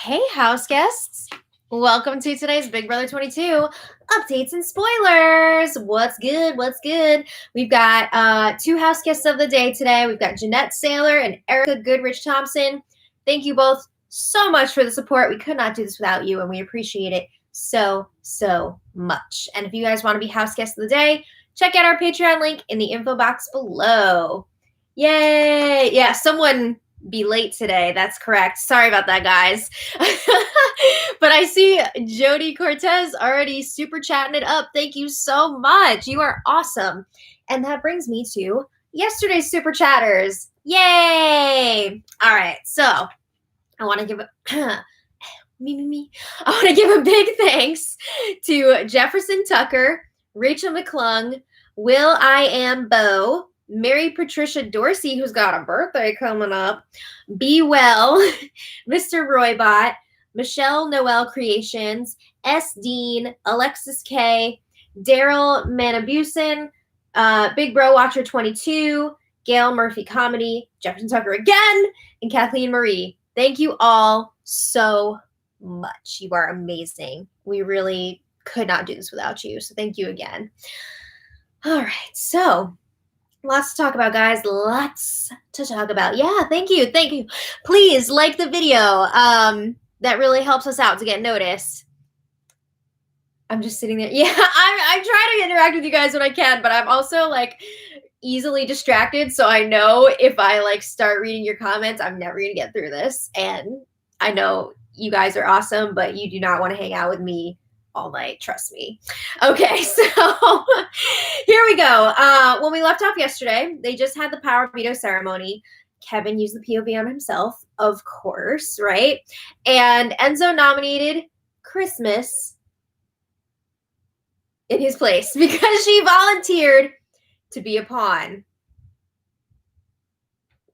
Hey, house guests. Welcome to today's Big Brother 22 updates and spoilers. What's good? What's good? We've got two house guests of the day today. We've got Jeanette Saylor and Erica Goodrich Thompson. Thank you both so much for the support. We could not do this without you, and we appreciate it so much. And if you guys want to be house guests of the day, check out our Patreon link in the info box below. Yay! Yeah, someone be late today. That's correct. Sorry about that, guys. But I see Jody Cortez already super chatting it up. Thank you so much. You are awesome. And that brings me to yesterday's super chatters. Yay! All right. So I want to give I want to give a big thanks to Jefferson Tucker, Rachel McClung, Will I Am Bo, Mary Patricia Dorsey, who's got a birthday coming up, Be Well, Mr. Roybot, Michelle Noel Creations, S. Dean, Alexis K, Daryl Manabusin, Big Bro Watcher 22, Gail Murphy Comedy, Jefferson Tucker again, and Kathleen Marie. Thank you all so much. You are amazing. We really could not do this without you, so thank you again. All right, so lots to talk about, guys. Lots to talk about. Yeah, thank you. Thank you. Please like the video. That really helps us out to get noticed. I'm just sitting there. Yeah, I'm trying to interact with you guys when I can, but I'm also like easily distracted. So I know if I like start reading your comments, I'm never going to get through this. And I know you guys are awesome, but you do not want to hang out with me all night. Trust me. Okay, so here we go. When we left off yesterday, they just had the power veto ceremony. Kevin used the POV on himself, of course, right? And Enzo nominated Christmas in his place because she volunteered to be a pawn.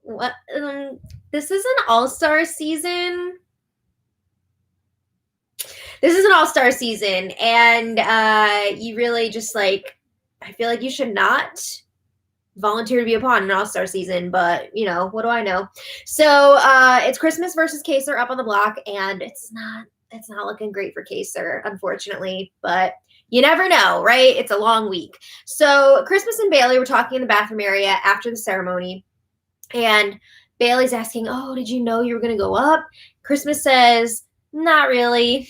What? This is an all-star season. This is an all-star season, and you really just like, I feel like you should not volunteer to be a pawn in an all-star season, but you know, what do I know? So it's Christmas versus Kaser up on the block, and it's not looking great for Kaser, unfortunately, but you never know, right? It's a long week. So Christmas and Bailey were talking in the bathroom area after the ceremony, and Bailey's asking, oh, did you know you were going to go up? Christmas says, not really.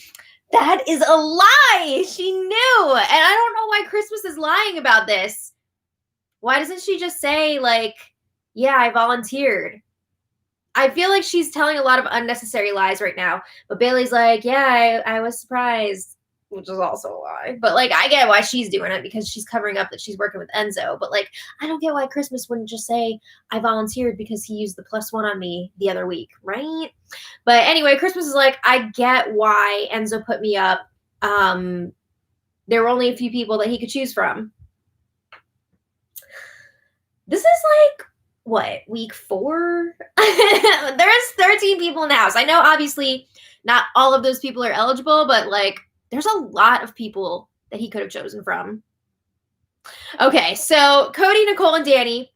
That is a lie. She knew. And I don't know why Christmas is lying about this. Why doesn't she just say, like, yeah, I volunteered? I feel like she's telling a lot of unnecessary lies right now. But Bailey's like, yeah, I was surprised, which is also a lie. But, like, I get why she's doing it because she's covering up that she's working with Enzo. But, like, I don't get why Christmas wouldn't just say, I volunteered because he used the +1 on me the other week, right? But anyway, Christmas is like, I get why Enzo put me up. There were only a few people that he could choose from. This is like, what, week 4? There's 13 people in the house. I know, obviously, not all of those people are eligible, but, like, there's a lot of people that he could have chosen from. Okay, so Cody, Nicole, and Danny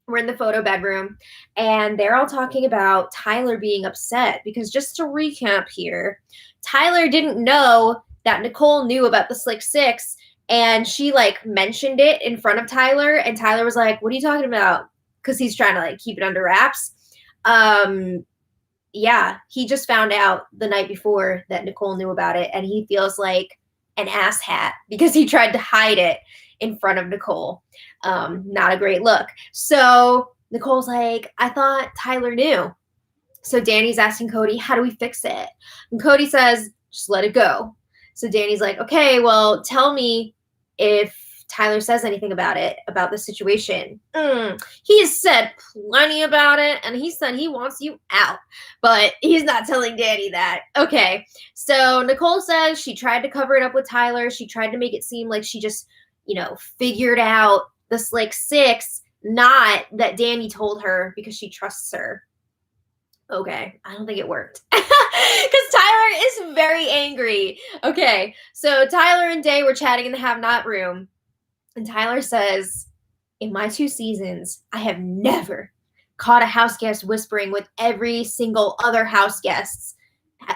were in the photo bedroom, and they're all talking about Tyler being upset because, just to recap here, Tyler didn't know that Nicole knew about the Slick Six, and she, like, mentioned it in front of Tyler, and Tyler was like, what are you talking about? Because he's trying to, like, keep it under wraps. Yeah, he just found out the night before that Nicole knew about it, and he feels like an asshat because he tried to hide it in front of Nicole. Not a great look. So Nicole's like, I thought Tyler knew. So Danny's asking Cody, how do we fix it? And Cody says, just let it go. So Danny's like, okay, well, tell me if Tyler says anything about it, about the situation. He has said plenty about it, and he said he wants you out, but he's not telling Danny that. Okay, so Nicole says she tried to cover it up with Tyler. She tried to make it seem like she just, you know, figured out the Slick Six, not that Danny told her because she trusts her. Okay, I don't think it worked. Because Tyler is very angry. Okay, so Tyler and Day were chatting in the have-not room. And Tyler says, in my 2 seasons, I have never caught a house guest whispering with every single other house guest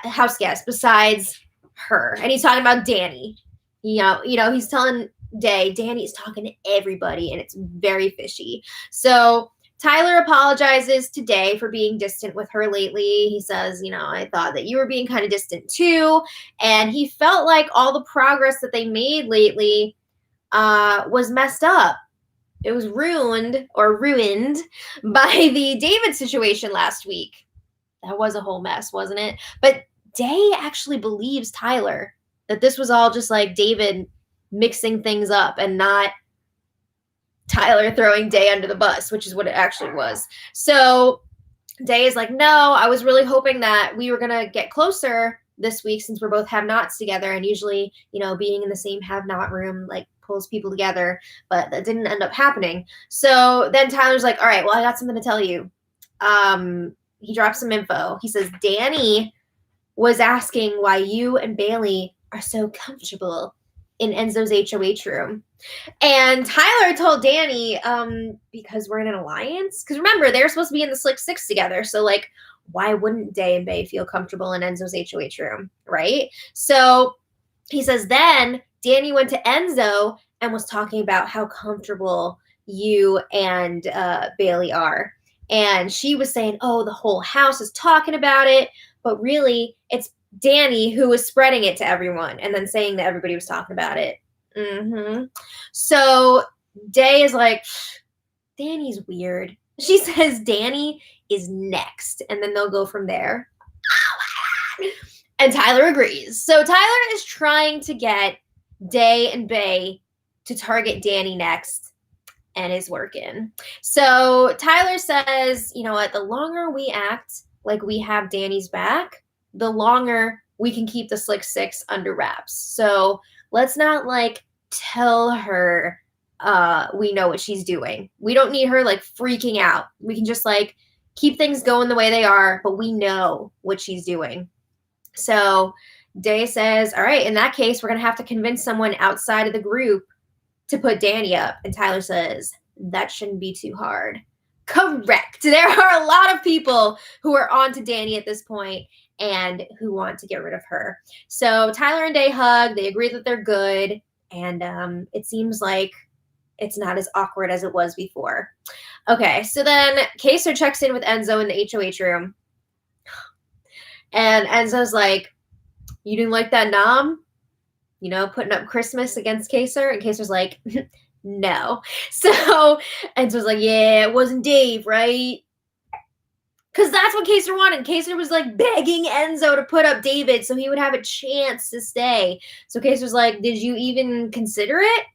house guest besides her. And he's talking about Danny. He's telling Danny's talking to everybody, and it's very fishy. So Tyler apologizes to Day for being distant with her lately. He says, I thought that you were being kind of distant too. And he felt like all the progress that they made lately was messed up. It was ruined by the David situation last week. That was a whole mess, wasn't it? But Day actually believes Tyler, that this was all just like David mixing things up and not Tyler throwing Day under the bus, which is what it actually was. So Day is like, no, I was really hoping that we were going to get closer this week since we're both have-nots together. And usually, being in the same have-not room, like, pulls people together, but that didn't end up happening. So then Tyler's like, all right, well, I got something to tell you. He drops some info. He says, Danny was asking why you and Bailey are so comfortable in Enzo's HOH room. And Tyler told Danny, because we're in an alliance. Because remember, they're supposed to be in the Slick Six together. So, like, why wouldn't Day and Bay feel comfortable in Enzo's HOH room, right? So he says, then Danny went to Enzo and was talking about how comfortable you and Bailey are. And she was saying, oh, the whole house is talking about it. But really, it's Danny who was spreading it to everyone and then saying that everybody was talking about it. So Day is like, Danny's weird. She says Danny is next, and then they'll go from there. And Tyler agrees. So Tyler is trying to get Day and Bay to target Danny next, and is working. So Tyler says, you know what, the longer we act like we have Danny's back, the longer we can keep the Slick Six under wraps. So let's not, like, tell her we know what she's doing. We don't need her, like, freaking out. We can just, like, keep things going the way they are, but we know what she's doing. So Day says, all right, in that case, we're going to have to convince someone outside of the group to put Danny up. And Tyler says, that shouldn't be too hard. Correct. There are a lot of people who are on to Danny at this point and who want to get rid of her. So Tyler and Day hug. They agree that they're good. And it seems like it's not as awkward as it was before. Okay, so then Kaser checks in with Enzo in the HOH room. And Enzo's like, you didn't like that nom? Putting up Christmas against Kaser? And Kaser's like, no. So Enzo's like, yeah, it wasn't Dave, right? Because that's what Kaser wanted. Kaser was, like, begging Enzo to put up David so he would have a chance to stay. So Kaser's like, did you even consider it?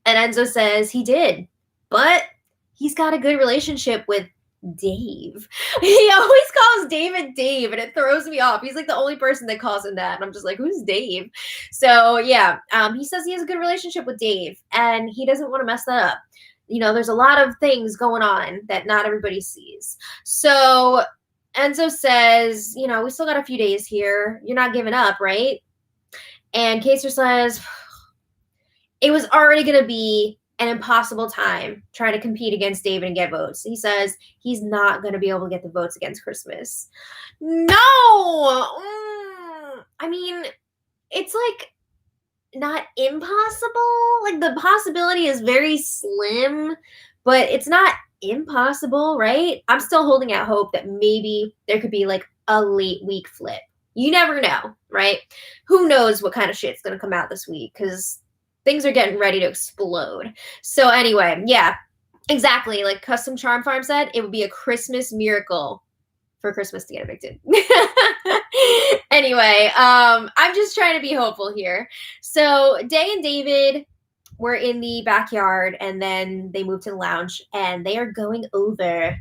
And Enzo says he did. But he's got a good relationship with Dave. He always calls David Dave, and it throws me off. He's, like, the only person that calls him that. And I'm just like, who's Dave? So, yeah, he says he has a good relationship with Dave, and he doesn't want to mess that up. There's a lot of things going on that not everybody sees. So Enzo says, we still got a few days here. You're not giving up, right? And Kaser says, it was already going to be an impossible time trying to compete against David and get votes. He says he's not going to be able to get the votes against Christmas. No! I mean, it's, like, not impossible. Like, the possibility is very slim, but it's not impossible, right? I'm still holding out hope that maybe there could be, like, a late week flip. You never know, right? Who knows what kind of shit's going to come out this week, because things are getting ready to explode. So anyway, yeah, exactly. Like Custom Charm Farm said, it would be a Christmas miracle for Christmas to get evicted. Anyway, I'm just trying to be hopeful here. So Day and David were in the backyard, and then they moved to the lounge, and they are going over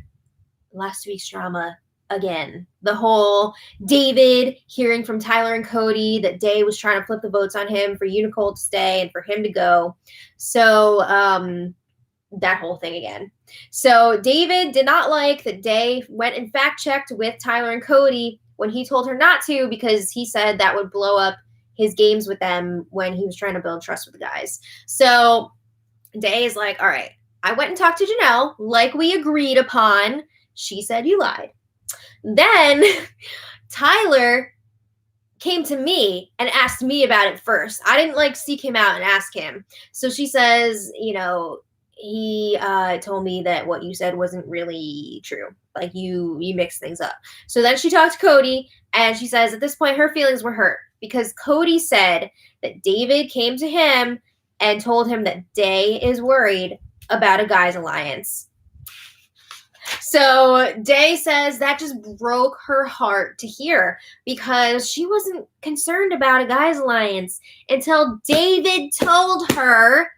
last week's drama again. The whole David hearing from Tyler and Cody that Day was trying to flip the votes on him for Unicole to stay and for him to go. So that whole thing again. So David did not like that Day went and fact-checked with Tyler and Cody when he told her not to, because he said that would blow up his games with them when he was trying to build trust with the guys. So Day is like, all right, I went and talked to Janelle like we agreed upon. She said you lied. Then Tyler came to me and asked me about it first. I didn't like seek him out and ask him. So she says, you know, he told me that what you said wasn't really true. Like you mixed things up. So then she talked to Cody, and she says at this point her feelings were hurt because Cody said that David came to him and told him that Day is worried about a guy's alliance. So Day says that just broke her heart to hear because she wasn't concerned about a guy's alliance until David told her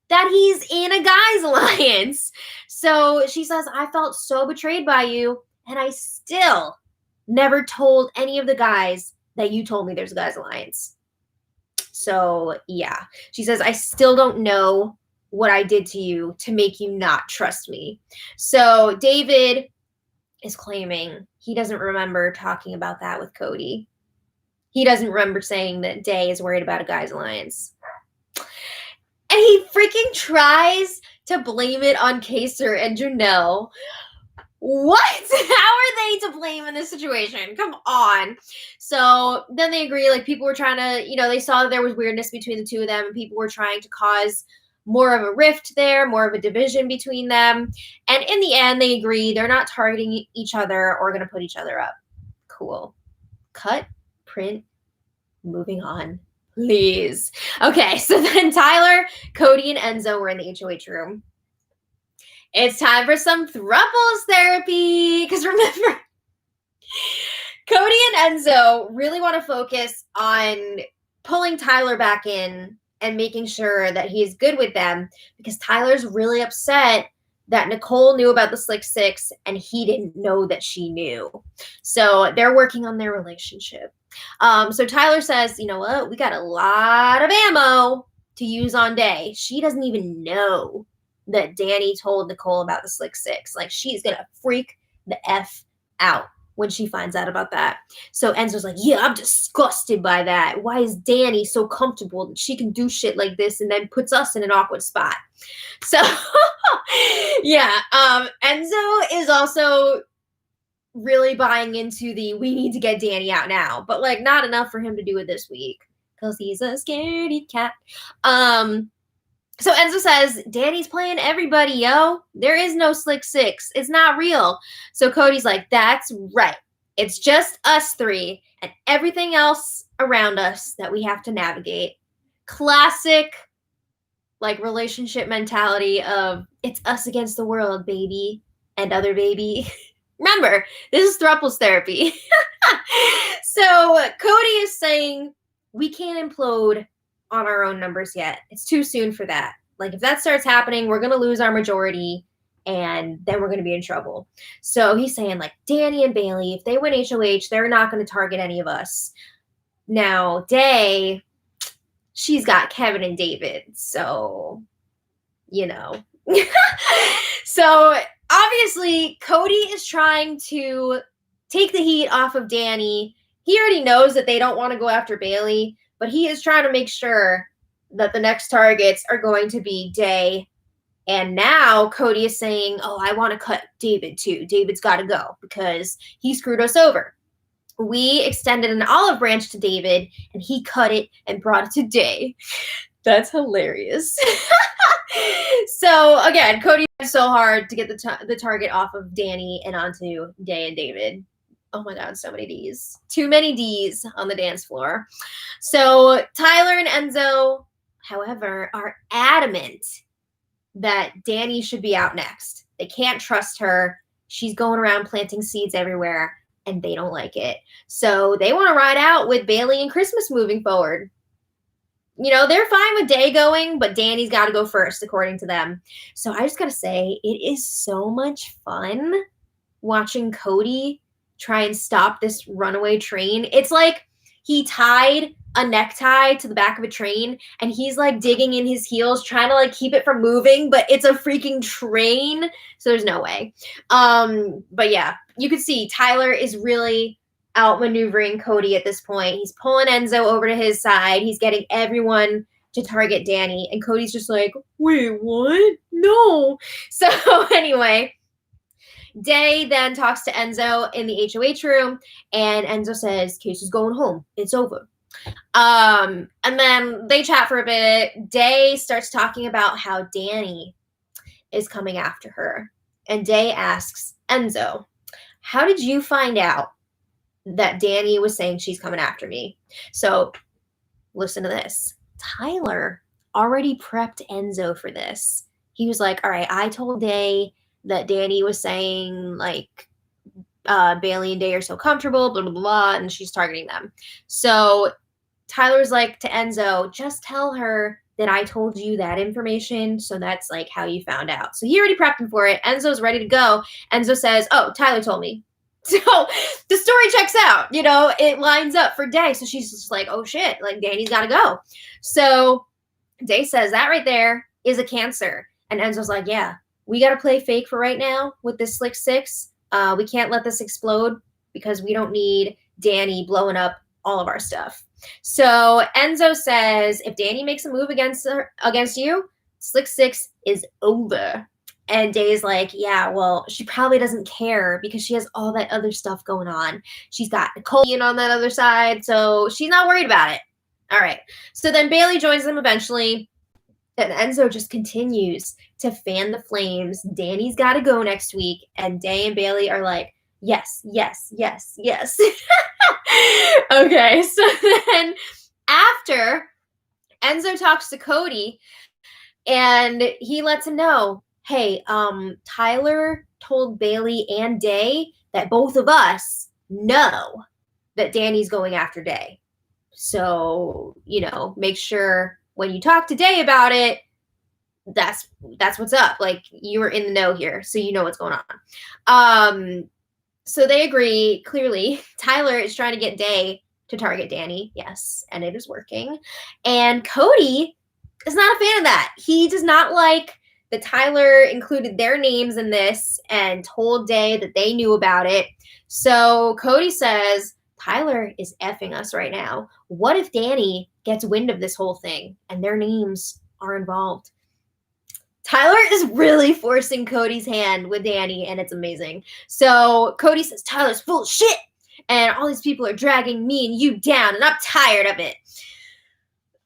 that he's in a guy's alliance. So she says, I felt so betrayed by you, and I still never told any of the guys that you told me there's a guy's alliance. So yeah, she says, I still don't know what I did to you to make you not trust me. So David is claiming he doesn't remember talking about that with Cody. He doesn't remember saying that Day is worried about a guy's alliance. And he freaking tries to blame it on Kaser and Janelle. What? How are they to blame in this situation? Come on. So then they agree, like people were trying to, you know, they saw that there was weirdness between the two of them and people were trying to cause more of a rift there, more of a division between them. And in the end, they agree they're not targeting each other or going to put each other up. Cool. Cut, print, moving on. Please. Okay, so then Tyler, Cody, and Enzo were in the HOH room. It's time for some throuples therapy. Because remember, Cody and Enzo really want to focus on pulling Tyler back in and making sure that he's good with them because Tyler's really upset that Nicole knew about the Slick Six and he didn't know that she knew. So they're working on their relationship. So Tyler says, you know what? We got a lot of ammo to use on Day. She doesn't even know that Danny told Nicole about the Slick Six. Like, she's going to freak the F out when she finds out about that. So Enzo's like, yeah, I'm disgusted by that. Why is Danny so comfortable that she can do shit like this and then puts us in an awkward spot? So, yeah, Enzo is also really buying into the we need to get Danny out now, but like not enough for him to do it this week because he's a scaredy cat. So Enzo says, Danny's playing everybody, yo. There is no Slick Six. It's not real. So Cody's like, that's right. It's just us three and everything else around us that we have to navigate. Classic, like, relationship mentality of it's us against the world, baby, and other baby. Remember, this is throuples therapy. So Cody is saying we can't implode on our own numbers yet. It's too soon for that. Like, if that starts happening, we're going to lose our majority and then we're going to be in trouble. So he's saying, like, Danny and Bailey, if they win HOH, they're not going to target any of us. Now, Day, she's got Kevin and David. So, you know. So obviously, Cody is trying to take the heat off of Danny. He already knows that they don't want to go after Bailey, but he is trying to make sure that the next targets are going to be Day. And now Cody is saying, oh, I want to cut David too. David's got to go because he screwed us over. We extended an olive branch to David, and he cut it and brought it to Day. That's hilarious. So, again, Cody tried so hard to get the target off of Danny and onto Day and David. Oh my God, so many D's. Too many D's on the dance floor. So Tyler and Enzo, however, are adamant that Danny should be out next. They can't trust her. She's going around planting seeds everywhere, and they don't like it. So they want to ride out with Bailey and Christmas moving forward. You know, they're fine with Day going, but Danny's got to go first, according to them. So I just got to say, it is so much fun watching Cody try and stop this runaway train. It's like he tied a necktie to the back of a train and he's like digging in his heels trying to like keep it from moving, but it's a freaking train, so there's no way. But yeah, you could see Tyler is really outmaneuvering Cody at this point. He's pulling Enzo over to his side. He's getting everyone to target Danny, and Cody's just like, wait, what? No. So anyway, Day then talks to Enzo in the HOH room, and Enzo says, "Case is going home. It's over." And then they chat for a bit. Day starts talking about how Danny is coming after her. And Day asks Enzo, "How did you find out that Danny was saying she's coming after me?" So listen to this. Tyler already prepped Enzo for this. He was like, "All right, I told Day that Danny was saying, like, Bailey and Day are so comfortable, blah, blah, blah, and she's targeting them." So Tyler's like to Enzo, "Just tell her that I told you that information, so that's like how you found out." So he already prepped him for it. Enzo's ready to go. Enzo says, "Oh, Tyler told me." So the story checks out, it lines up for Day. So she's just like, "Oh shit, like Danny's got to go." So Day says, "That right there is a cancer." And Enzo's like, "Yeah, we got to play fake for right now with this Slick Six. We can't let this explode because we don't need Danny blowing up all of our stuff." So Enzo says, "If Danny makes a move against you, Slick Six is over." And Day's like, "Yeah, well, she probably doesn't care because she has all that other stuff going on. She's got Nicole on that other side, so she's not worried about it." All right. So then Bailey joins them eventually, and Enzo just continues to fan the flames. Danny's got to go next week, and Day and Bailey are like, "Yes, yes, yes, yes." Okay, so then after, Enzo talks to Cody, and he lets him know, "Hey, Tyler told Bailey and Day that both of us know that Danny's going after Day. So, make sure when you talk to Day about it, that's what's up. Like, you were in the know here, so you know what's going on." So they agree. Clearly, Tyler is trying to get Day to target Danny. Yes, and it is working. And Cody is not a fan of that. He does not like that Tyler included their names in this and told Day that they knew about it. So Cody says, "Tyler is effing us right now. What if Danny gets wind of this whole thing and their names are involved?" Tyler is really forcing Cody's hand with Danny, and it's amazing. So Cody says, "Tyler's full of shit, and all these people are dragging me and you down, and I'm tired of it."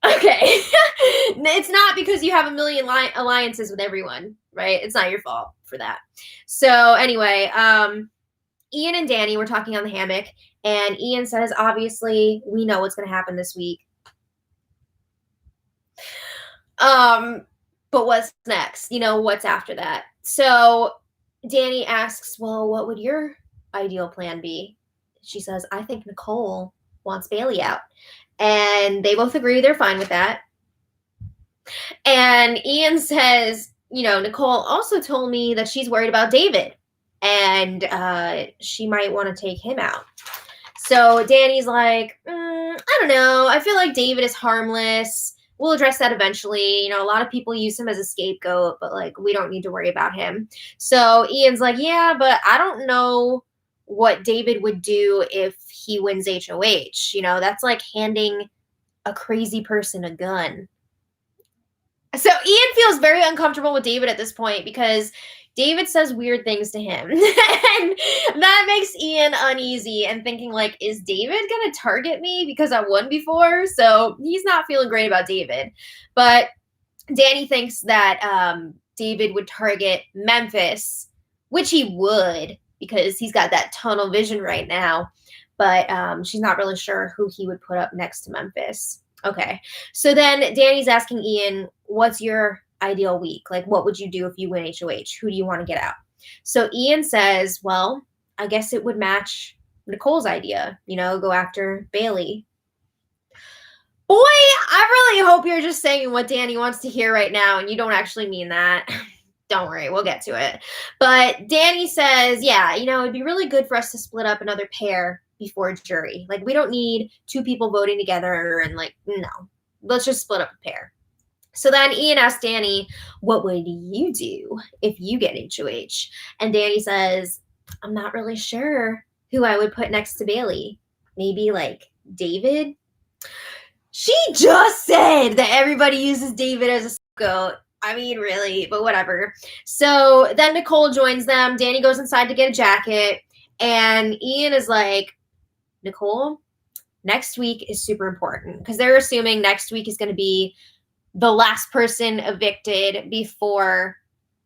Okay. It's not because you have a million alliances with everyone, right? It's not your fault for that. So anyway, Ian and Danny were talking on the hammock, and Ian says, "Obviously, we know what's going to happen this week. But what's next? What's after that?" So Danny asks, "Well, what would your ideal plan be?" She says, "I think Nicole wants Bailey out." And they both agree they're fine with that. And Ian says, "Nicole also told me that she's worried about David, and she might want to take him out." So Danny's like, "I don't know. I feel like David is harmless. We'll address that eventually. A lot of people use him as a scapegoat, but we don't need to worry about him." So Ian's like, "Yeah, but I don't know what David would do if he wins HOH. That's like handing a crazy person a gun." So Ian feels very uncomfortable with David at this point because David says weird things to him. And that makes Ian uneasy and thinking, is David going to target me because I won before? So he's not feeling great about David. But Danny thinks that David would target Memphis, which he would because he's got that tunnel vision right now. But she's not really sure who he would put up next to Memphis. Okay. So then Danny's asking Ian, "What's your ideal week? What would you do if you win HOH? Who do you want to get out?" So Ian says, "Well, I guess it would match Nicole's idea, go after Bailey." Boy, I really hope you're just saying what Danny wants to hear right now and you don't actually mean that. Don't worry, we'll get to it. But Danny says, "Yeah, it'd be really good for us to split up another pair before jury. We don't need two people voting together and no. Let's just split up a pair." So then Ian asks Danny, "What would you do if you get HOH?" And Danny says, "I'm not really sure who I would put next to Bailey. Maybe David?" She just said that everybody uses David as a scapegoat. I mean, really, but whatever. So then Nicole joins them. Danny goes inside to get a jacket. And Ian is like, Nicole, next week is super important because they're assuming next week is going to be the last person evicted before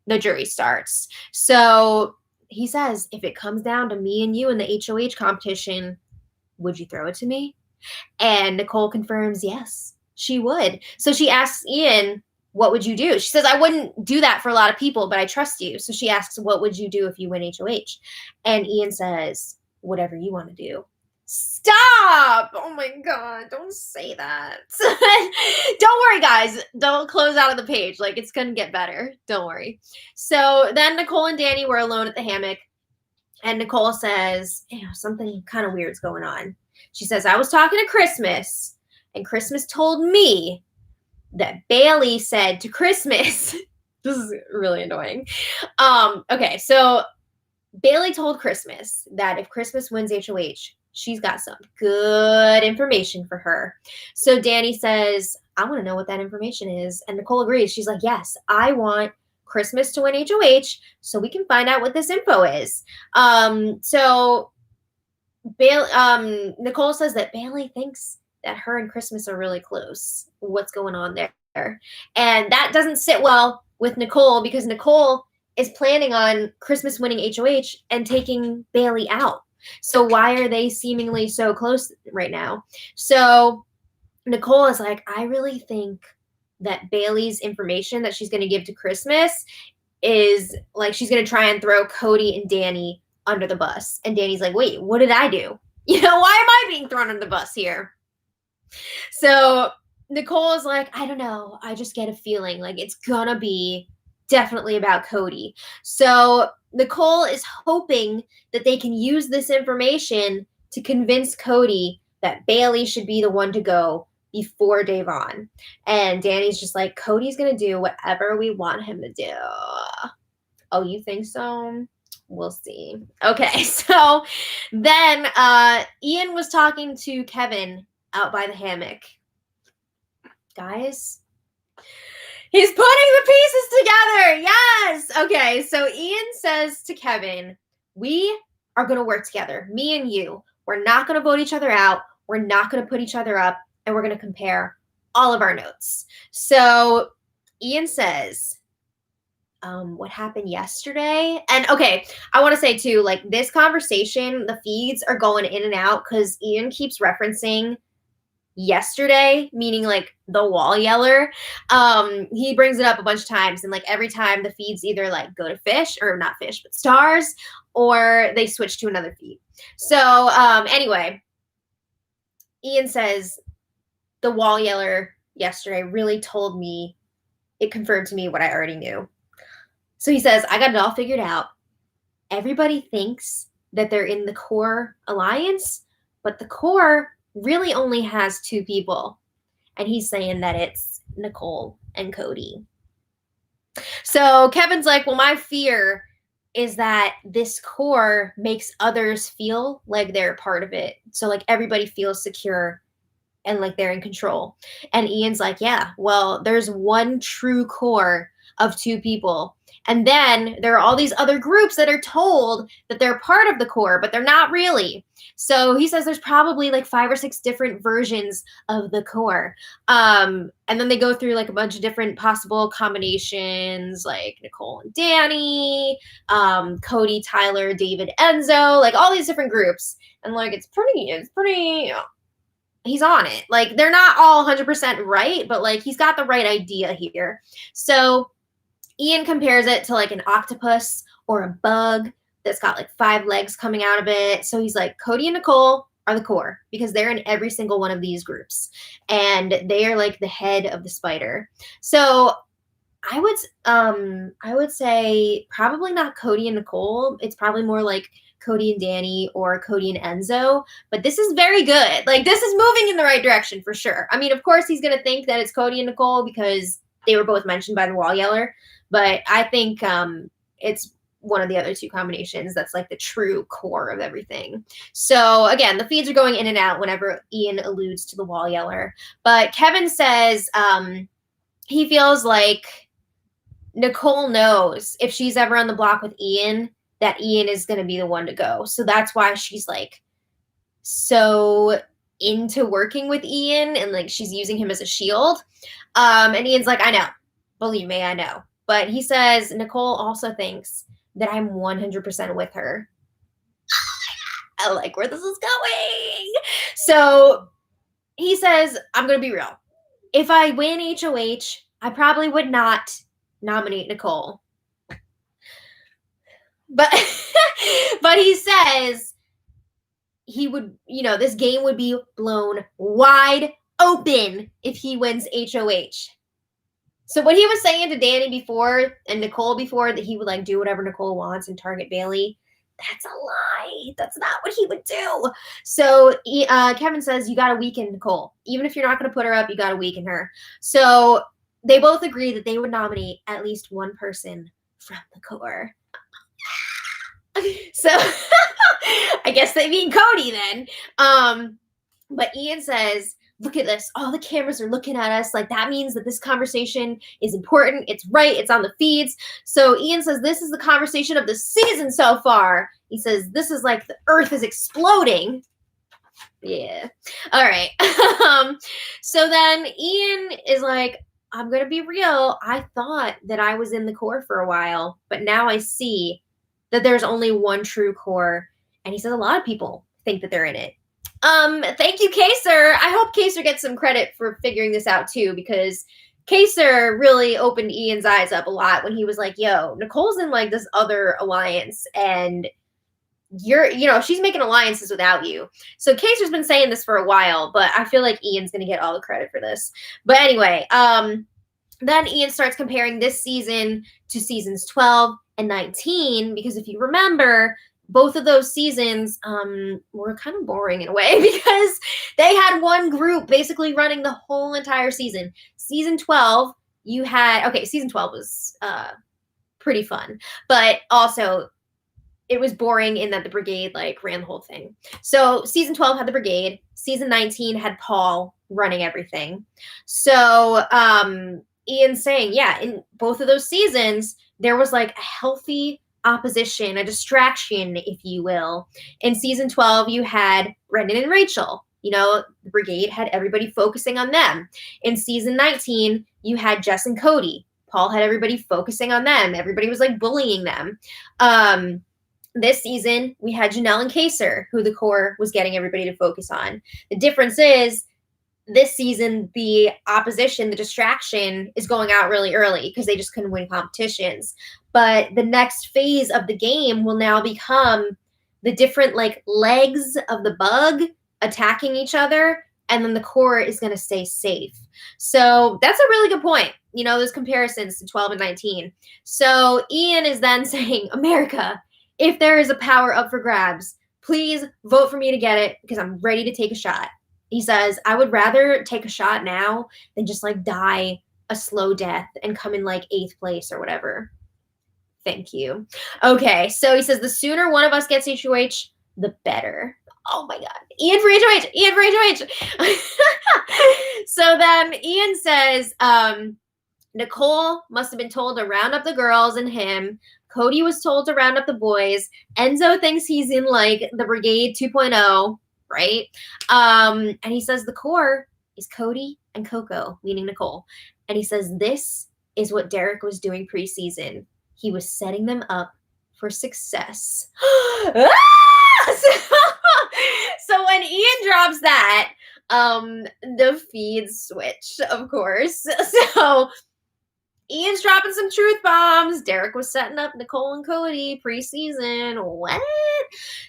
the jury starts. So he says, if it comes down to me and you in the HOH competition, would you throw it to me? And Nicole confirms, yes, she would. So she asks Ian, what would you do? She says, I wouldn't do that for a lot of people, but I trust you. So she asks, what would you do if you win HOH? And Ian says, whatever you want to do. Stop! Oh my God, don't say that. Don't worry, guys. Don't close out of the page. Like, it's going to get better. Don't worry. So then Nicole and Danny were alone at the hammock. And Nicole says, something kind of weird's going on. She says, I was talking to Christmas, and Christmas told me that Bailey said to Christmas, this is really annoying. Okay, so Bailey told Christmas that if Christmas wins HOH, she's got some good information for her. So Danny says, I want to know what that information is. And Nicole agrees. She's like, yes, I want Christmas to win HOH so we can find out what this info is. So Nicole says that Bailey thinks that her and Christmas are really close. What's going on there? And that doesn't sit well with Nicole because Nicole is planning on Christmas winning HOH and taking Bailey out. So why are they seemingly so close right now? So Nicole is like, I really think that Bailey's information that she's going to give to Christmas is like she's going to try and throw Cody and Danny under the bus. And Danny's like, wait, what did I do? Why am I being thrown under the bus here? So Nicole is like, I don't know. I just get a feeling like it's going to be definitely about Cody. So Nicole is hoping that they can use this information to convince Cody that Bailey should be the one to go before Davon. And Danny's just like, Cody's going to do whatever we want him to do. Oh, you think so? We'll see. Okay, so then Ian was talking to Kevin out by the hammock. Guys, he's putting the pieces together. Yes. Okay, so Ian says to Kevin, we are going to work together, me and you. We're not going to vote each other out. We're not going to put each other up, and we're going to compare all of our notes. So Ian says, what happened yesterday? And okay, I want to say too, like this conversation, the feeds are going in and out because Ian keeps referencing yesterday, meaning like the wall yeller. He brings it up a bunch of times, and like every time the feeds either like go to fish or not fish, but stars, or they switch to another feed. So anyway, Ian says the wall yeller yesterday really told me, it confirmed to me what I already knew. So he says, I got it all figured out. Everybody thinks that they're in the core alliance, but the core really only has two people. And he's saying that it's Nicole and Cody. So Kevin's like, well, my fear is that this core makes others feel like they're part of it. So like everybody feels secure and like they're in control. And Ian's like, yeah, well, there's one true core of two people. And then there are all these other groups that are told that they're part of the core, but they're not really. So he says there's probably like 5 or 6 different versions of the core. And then they go through like a bunch of different possible combinations, like Nicole and Danny, Cody, Tyler, David, Enzo, like all these different groups. And like, it's pretty, he's on it. Like they're not all 100% right, but like he's got the right idea here. So Ian compares it to like an octopus or a bug that's got like 5 legs coming out of it. So he's like, Cody and Nicole are the core because they're in every single one of these groups. And they are like the head of the spider. So I would say probably not Cody and Nicole. It's probably more like Cody and Danny or Cody and Enzo. But this is very good. Like this is moving in the right direction for sure. I mean, of course, he's going to think that it's Cody and Nicole because they were both mentioned by the wall yeller. But I think it's one of the other 2 combinations that's like the true core of everything. So again, the feeds are going in and out whenever Ian alludes to the wall yeller. But Kevin says he feels like Nicole knows if she's ever on the block with Ian, that Ian is going to be the one to go. So that's why she's like so into working with Ian and like she's using him as a shield. And Ian's like, I know. Believe me, I know. But he says Nicole also thinks that I'm 100% with her. I like where this is going. So he says, I'm going to be real. If I win HOH, I probably would not nominate Nicole. But but he says he would, this game would be blown wide open if he wins HOH. So what he was saying to Danny before and Nicole before that he would like do whatever Nicole wants and target Bailey, that's a lie. That's not what he would do. So Kevin says you got to weaken Nicole. Even if you're not going to put her up, you got to weaken her. So they both agree that they would nominate at least one person from the core. So I guess they mean Cody then. But Ian says, look at this. All the cameras are looking at us. Like, that means that this conversation is important. It's right. It's on the feeds. So Ian says, this is the conversation of the season so far. He says, this is like the earth is exploding. Yeah. All right. So then Ian is like, I'm going to be real. I thought that I was in the core for a while, but now I see that there's only one true core. And he says a lot of people think that they're in it. Thank you, Kaser. I hope Kaser gets some credit for figuring this out too, because Kaser really opened Ian's eyes up a lot when he was like, yo, Nicole's in like this other alliance and she's making alliances without you. So Kaser's been saying this for a while, but I feel like Ian's going to get all the credit for this. But anyway, then Ian starts comparing this season to seasons 12 and 19, because if you remember, both of those seasons were kind of boring in a way because they had one group basically running the whole entire season. Season 12, season 12 was pretty fun, but also it was boring in that the brigade like ran the whole thing. So season 12 had the brigade. Season 19 had Paul running everything. So Ian's saying, yeah, in both of those seasons, there was like a healthy opposition, a distraction, if you will. In season 12, you had Brendan and Rachel. The brigade had everybody focusing on them. In season 19, you had Jess and Cody. Paul had everybody focusing on them. Everybody was like bullying them. This season, we had Janelle and Kaser, who the core was getting everybody to focus on. The difference is this season, the opposition, the distraction is going out really early because they just couldn't win competitions. But the next phase of the game will now become the different like legs of the bug attacking each other, and then the core is going to stay safe. So that's a really good point. Those comparisons to 12 and 19. So Ian is then saying, America, if there is a power up for grabs, please vote for me to get it because I'm ready to take a shot. He says, I would rather take a shot now than just like die a slow death and come in like 8th place or whatever. Thank you. Okay, so he says the sooner one of us gets HOH, the better. Oh my God. Ian for HOH! Ian for HOH! So then Ian says, Nicole must have been told to round up the girls and him. Cody was told to round up the boys. Enzo thinks he's in like the Brigade 2.0. Right? And he says the core is Cody and Coco, meaning Nicole. And he says this is what Derek was doing preseason. He was setting them up for success. So when Ian drops that, the feeds switch, of course. So Ian's dropping some truth bombs. Derek was setting up Nicole and Cody preseason. What?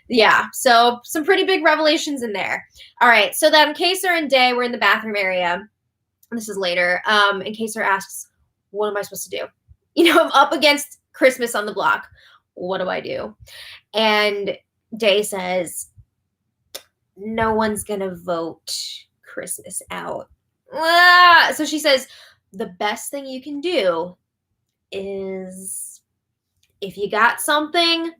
Yeah, so some pretty big revelations in there. All right, so then Kaser and Day were in the bathroom area. This is later. And Kaser asks, what am I supposed to do? I'm up against Christmas on the block. What do I do? And Day says, no one's going to vote Christmas out. So she says, the best thing you can do is if you got something,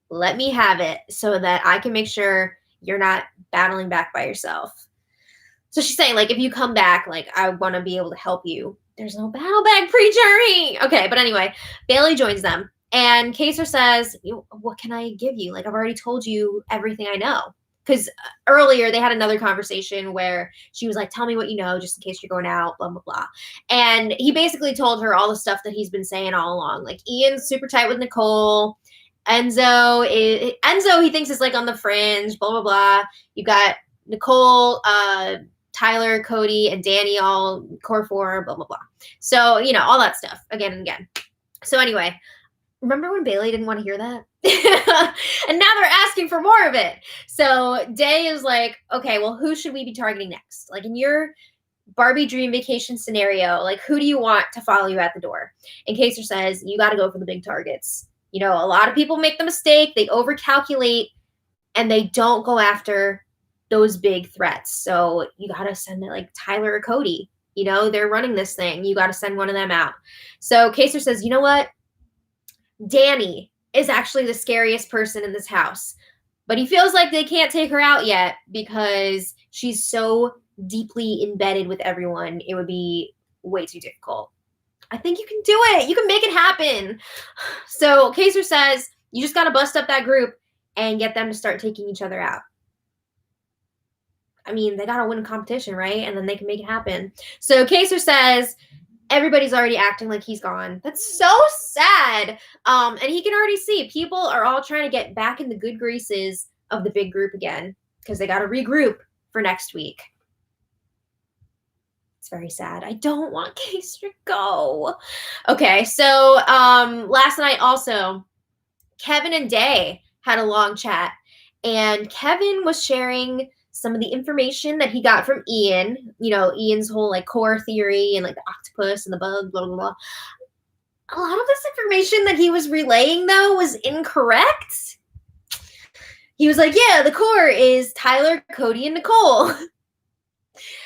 let me have it so that I can make sure you're not battling back by yourself. So she's saying, like, if you come back, like, I want to be able to help you there's no battle bag pre-journey. Okay, but anyway, Bailey joins them. And Kaser says, what can I give you? Like, I've already told you everything I know. Because earlier they had another conversation where she was like, tell me what you know, just in case you're going out, blah, blah, blah. And he basically told her all the stuff that he's been saying all along. Like, Ian's super tight with Nicole. Enzo, he thinks is like on the fringe, blah, blah, blah. You got Nicole, Tyler, Cody, and Danny all core 4, blah, blah, blah. So, all that stuff again and again. So anyway, remember when Bailey didn't want to hear that? And now they're asking for more of it. So Day is like, okay, well, who should we be targeting next? Like in your Barbie dream vacation scenario, like who do you want to follow you at the door? And Kaser says, you got to go for the big targets. A lot of people make the mistake. They overcalculate and they don't go after those big threats. So you got to send it like Tyler or Cody. They're running this thing. You got to send one of them out. So Kaser says, you know what? Danny is actually the scariest person in this house, but he feels like they can't take her out yet because she's so deeply embedded with everyone. It would be way too difficult. I think you can do it. You can make it happen. So Kaser says, you just got to bust up that group and get them to start taking each other out. I mean, they got to win a competition, right? And then they can make it happen. So Kaser says, everybody's already acting like he's gone. That's so sad. And he can already see people are all trying to get back in the good graces of the big group again because they got to regroup for next week. It's very sad. I don't want Kaser to go. Okay, so last night also, Kevin and Day had a long chat, and Kevin was sharing some of the information that he got from Ian, Ian's whole like core theory and like the octopus and the bug, blah, blah, blah. A lot of this information that he was relaying though was incorrect. He was like, yeah, the core is Tyler, Cody, and Nicole.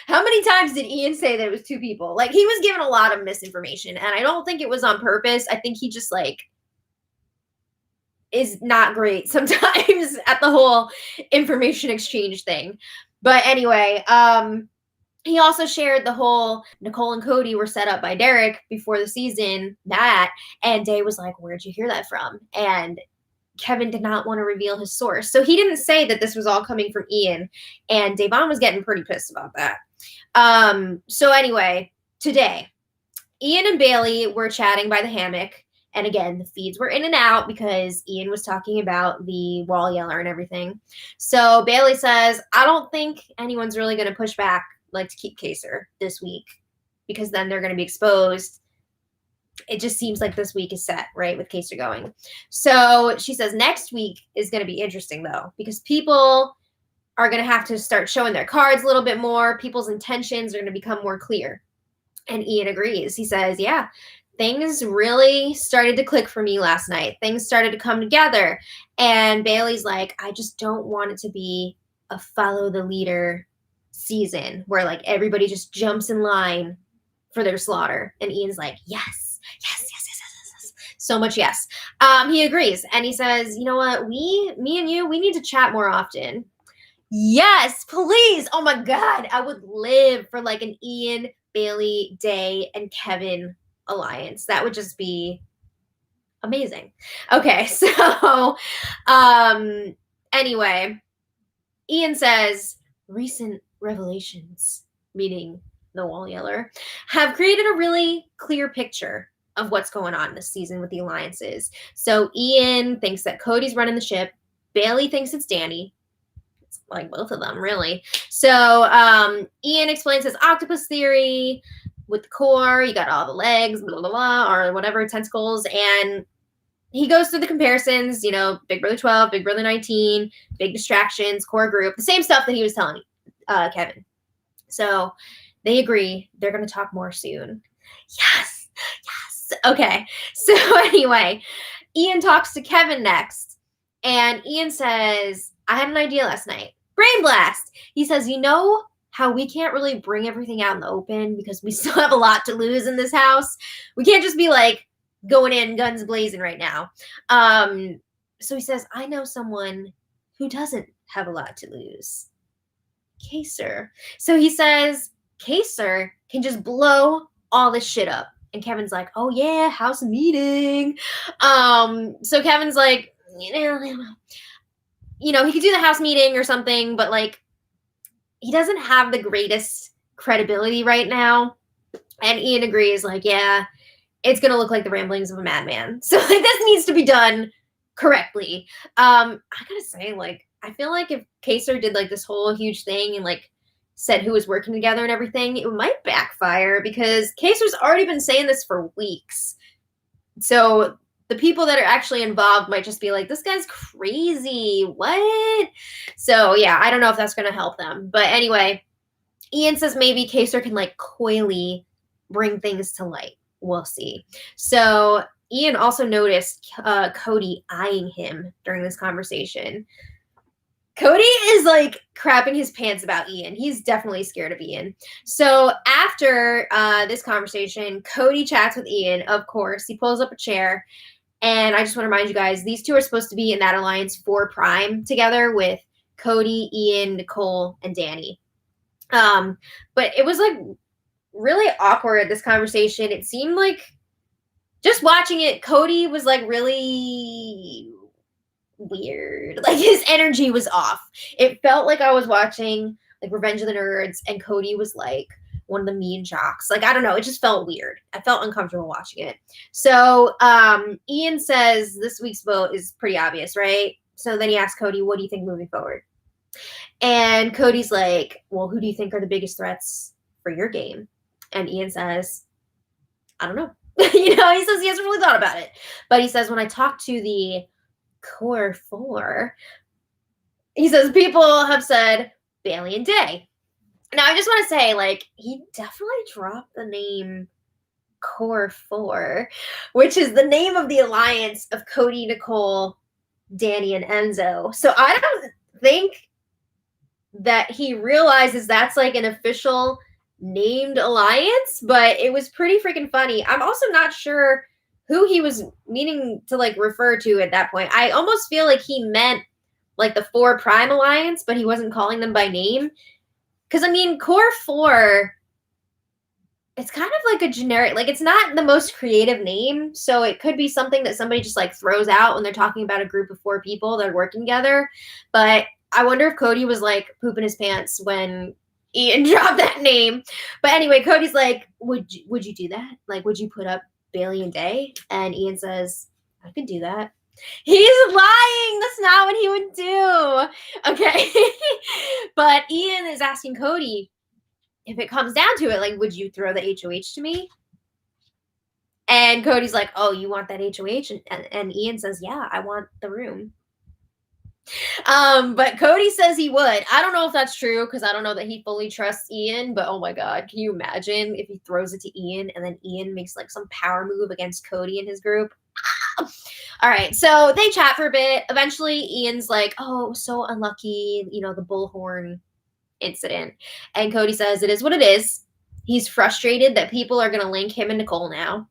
How many times did Ian say that it was 2 people? Like he was given a lot of misinformation and I don't think it was on purpose. I think he just like is not great sometimes at the whole information exchange thing. But anyway, he also shared the whole Nicole and Cody were set up by Derek before the season, and Day was like, where'd you hear that from? And Kevin did not want to reveal his source. So he didn't say that this was all coming from Ian, and Davon was getting pretty pissed about that. So anyway, today, Ian and Bailey were chatting by the hammock. And again, the feeds were in and out because Ian was talking about the wall yeller and everything. So Bailey says, I don't think anyone's really going to push back like to keep Kaser this week because then they're going to be exposed. It just seems like this week is set, right, with Kaser going. So she says next week is going to be interesting, though, because people are going to have to start showing their cards a little bit more. People's intentions are going to become more clear. And Ian agrees. He says, yeah, things really started to click for me last night. Things started to come together. And Bailey's like, I just don't want it to be a follow the leader season where like everybody just jumps in line for their slaughter. And Ian's like, yes. So much yes. He agrees. And he says, you know what? Me and you, we need to chat more often. Yes, please. Oh my God. I would live for like an Ian, Bailey, Day, and Kevin alliance. That would just be amazing. Okay, so anyway, Ian says recent revelations, meaning the wall yeller, have created a really clear picture of what's going on this season with the alliances. So Ian thinks that Cody's running the ship. Bailey thinks it's Danny. It's like both of them, really. So Ian explains his octopus theory. With the core, you got all the legs, blah, blah, blah, or whatever, tentacles. And he goes through the comparisons, Big Brother 12, Big Brother 19, big distractions, core group, the same stuff that he was telling Kevin. So they agree. They're going to talk more soon. Yes. Okay. So anyway, Ian talks to Kevin next. And Ian says, I had an idea last night. Brain blast. He says, how we can't really bring everything out in the open because we still have a lot to lose in this house. We can't just be like going in guns blazing right now. So he says, I know someone who doesn't have a lot to lose. Kaser. So he says, Kaser can just blow all this shit up. And Kevin's like, oh yeah, house meeting. So Kevin's like, he could do the house meeting or something, but like, he doesn't have the greatest credibility right now. And Ian agrees, like, yeah, it's going to look like the ramblings of a madman. So, like, this needs to be done correctly. I gotta say, like, I feel like if Kaser did, like, this whole huge thing and, like, said who was working together and everything, it might backfire because Kaser's already been saying this for weeks. So the people that are actually involved might just be like, this guy's crazy. What? So, yeah, I don't know if that's going to help them. But anyway, Ian says maybe Kaser can, like, coyly bring things to light. We'll see. So Ian also noticed Cody eyeing him during this conversation. Cody is like crapping his pants about Ian. He's definitely scared of Ian. So after this conversation, Cody chats with Ian, of course. He pulls up a chair. And I just want to remind you guys, these two are supposed to be in that alliance for Prime together with Cody, Ian, Nicole, and Danny. But it was like really awkward, this conversation. It seemed like, just watching it, Cody was like really weird. Like his energy was off. It felt like I was watching like Revenge of the Nerds and Cody was like one of the mean jocks. Like, I don't know. It just felt weird. I felt uncomfortable watching it. So Ian says this week's vote is pretty obvious, right? So then he asks Cody, what do you think moving forward? And Cody's like, well, who do you think are the biggest threats for your game? And Ian says, I don't know. He says he hasn't really thought about it. But he says, when I talked to the core four, he says, people have said Bailey and Day. Now, I just want to say, like, he definitely dropped the name Core 4, which is the name of the alliance of Cody, Nicole, Danny, and Enzo. So I don't think that he realizes that's, like, an official named alliance, but it was pretty freaking funny. I'm also not sure who he was meaning to, like, refer to at that point. I almost feel like he meant, like, the 4 Prime Alliance, but he wasn't calling them by name. Because, I mean, Core 4, it's kind of like a generic, like, it's not the most creative name, so it could be something that somebody just, like, throws out when they're talking about a group of 4 people that are working together. But I wonder if Cody was, like, pooping his pants when Ian dropped that name. But anyway, Cody's like, would you do that? Like, would you put up Bailey and Day? And Ian says, I could do that. He's lying. That's not what he would do. Okay. But Ian is asking Cody, if it comes down to it, like, would you throw the HOH to me? And Cody's like, oh, you want that HOH? And Ian says, yeah, I want the room. But Cody says he would. I don't know if that's true because I don't know that he fully trusts Ian, but oh my God, can you imagine if he throws it to Ian and then Ian makes like some power move against Cody and his group? All right, so they chat for a bit. Eventually, Ian's like, oh, it was so unlucky, the bullhorn incident. And Cody says it is what it is. He's frustrated that people are going to link him and Nicole now.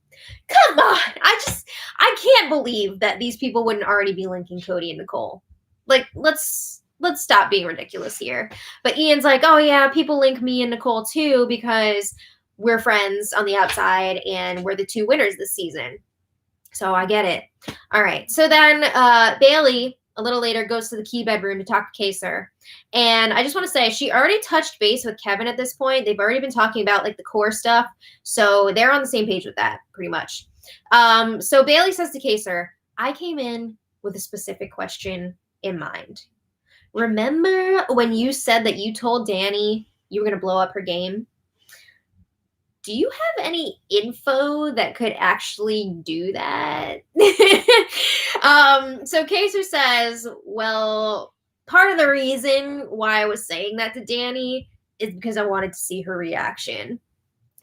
Come on. I can't believe that these people wouldn't already be linking Cody and Nicole. Like, let's stop being ridiculous here. But Ian's like, oh, yeah, people link me and Nicole too because we're friends on the outside and we're the 2 winners this season. So I get it. All right. So then Bailey, a little later, goes to the key bedroom to talk to Kaser. And I just want to say, she already touched base with Kevin at this point. They've already been talking about, like, the core stuff. So they're on the same page with that, pretty much. So Bailey says to Kaser, I came in with a specific question in mind. Remember when you said that you told Danny you were going to blow up her game? Do you have any info that could actually do that? So Kaser says, well, part of the reason why I was saying that to Danny is because I wanted to see her reaction.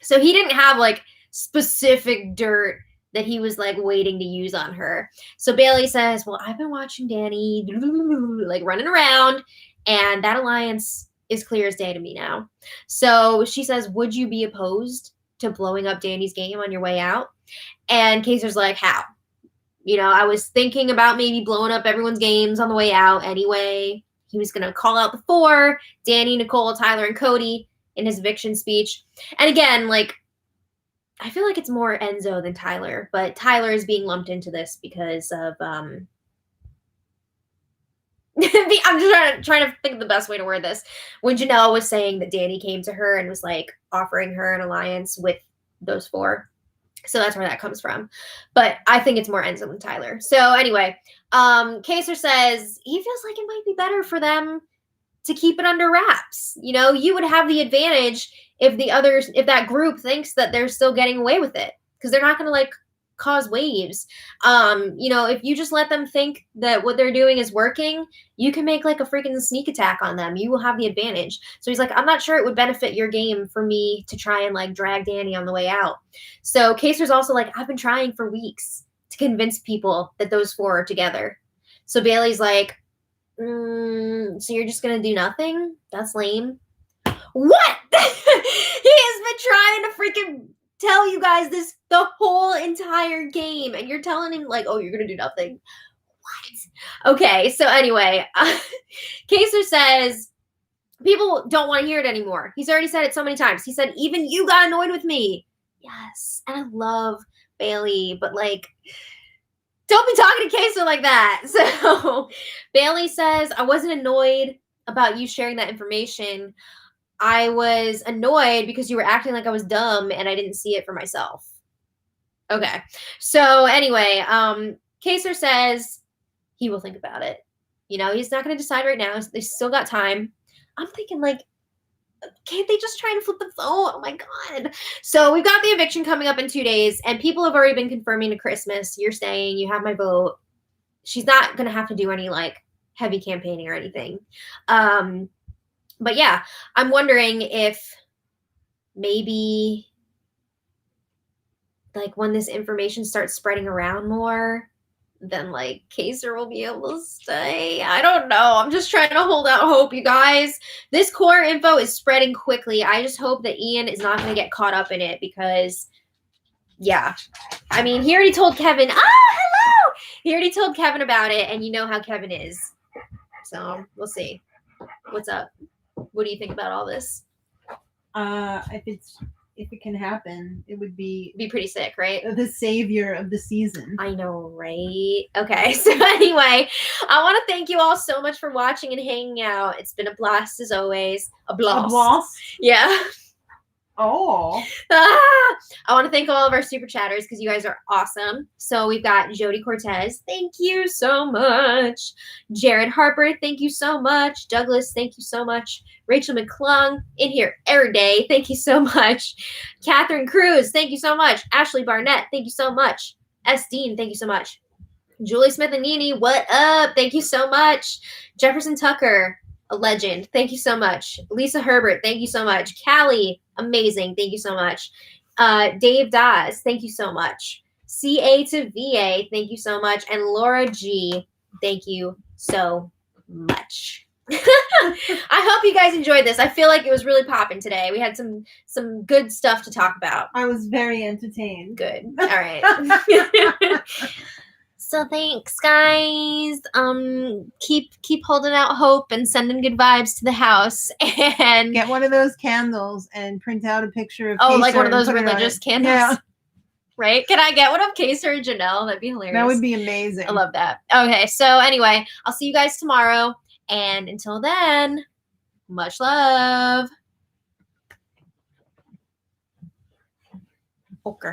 So he didn't have like specific dirt that he was like waiting to use on her. So Bailey says, well, I've been watching Danny like running around and that alliance is clear as day to me now. So she says, would you be opposed to blowing up Danny's game on your way out? And Kaser's like, how? I was thinking about maybe blowing up everyone's games on the way out anyway. He was going to call out the 4, Danny, Nicole, Tyler, and Cody in his eviction speech. And again, like, I feel like it's more Enzo than Tyler, but Tyler is being lumped into this because of I'm just trying to think of the best way to word this. When Janelle was saying that Danny came to her and was like offering her an alliance with those four. So that's where that comes from. But I think it's more Enzo than Tyler. So anyway, Kaser says he feels like it might be better for them to keep it under wraps. You know, you would have the advantage if that group thinks that they're still getting away with it, because they're not going to like cause waves. You know, if you just let them think that what they're doing is working, you can make like a freaking sneak attack on them. You will have the advantage. So he's like, I'm not sure it would benefit your game for me to try and like drag Danny on the way out. So Kaser's also like, I've been trying for weeks to convince people that those four are together. So Bailey's like, so you're just gonna do nothing? That's lame. What? He has been trying to freaking tell you guys this the whole entire game, and you're telling him like, oh, you're gonna do nothing. What? Okay, so anyway, Kaser says people don't want to hear it anymore. He's already said it so many times. He said, even you got annoyed with me. Yes, and I love Bailey, but like, don't be talking to Kaser like that. So Bailey says, I wasn't annoyed about you sharing that information. I was annoyed because you were acting like I was dumb and I didn't see it for myself. Okay. So anyway, Kaser says he will think about it. You know, he's not going to decide right now. They still got time. I'm thinking like, can't they just try and flip the phone? Oh my God. So we've got the eviction coming up in 2 days, and people have already been confirming to Christmas. You're staying, you have my vote. She's not going to have to do any like heavy campaigning or anything. But yeah, I'm wondering if maybe like when this information starts spreading around more, then like Kaser will be able to stay. I don't know. I'm just trying to hold out hope, you guys. This core info is spreading quickly. I just hope that Ian is not going to get caught up in it because, yeah. I mean, he already told Kevin. Hello! He already told Kevin about it, and you know how Kevin is. So we'll see. What's up? What do you think about all this? If it can happen, it would be pretty sick, right? The savior of the season. I know, right? Okay, so anyway, I want to thank you all so much for watching and hanging out. It's been a blast as always. A blast. A blast? Yeah. Oh. I want to thank all of our super chatters because you guys are awesome. So we've got Jody Cortez. Thank you so much. Jared Harper. Thank you so much. Douglas. Thank you so much. Rachel McClung in here every day. Thank you so much. Catherine Cruz. Thank you so much. Ashley Barnett. Thank you so much. S. Dean. Thank you so much. Julie Smith and Nini. What up? Thank you so much. Jefferson Tucker. A legend. Thank you so much. Lisa Herbert. Thank you so much. Callie. Amazing. Thank you so much. Dave Dawes. Thank you so much. CA to VA. Thank you so much. And Laura G. Thank you so much. I hope you guys enjoyed this. I feel like it was really popping today. We had some good stuff to talk about. I was very entertained. Good. All right. So thanks, guys. Keep holding out hope and sending good vibes to the house. And get one of those candles and print out a picture of. Oh, like one of those religious candles. Yeah. Right? Can I get one of Kaser and Janelle? That'd be hilarious. That would be amazing. I love that. Okay, so anyway, I'll see you guys tomorrow. And until then, much love. Okay.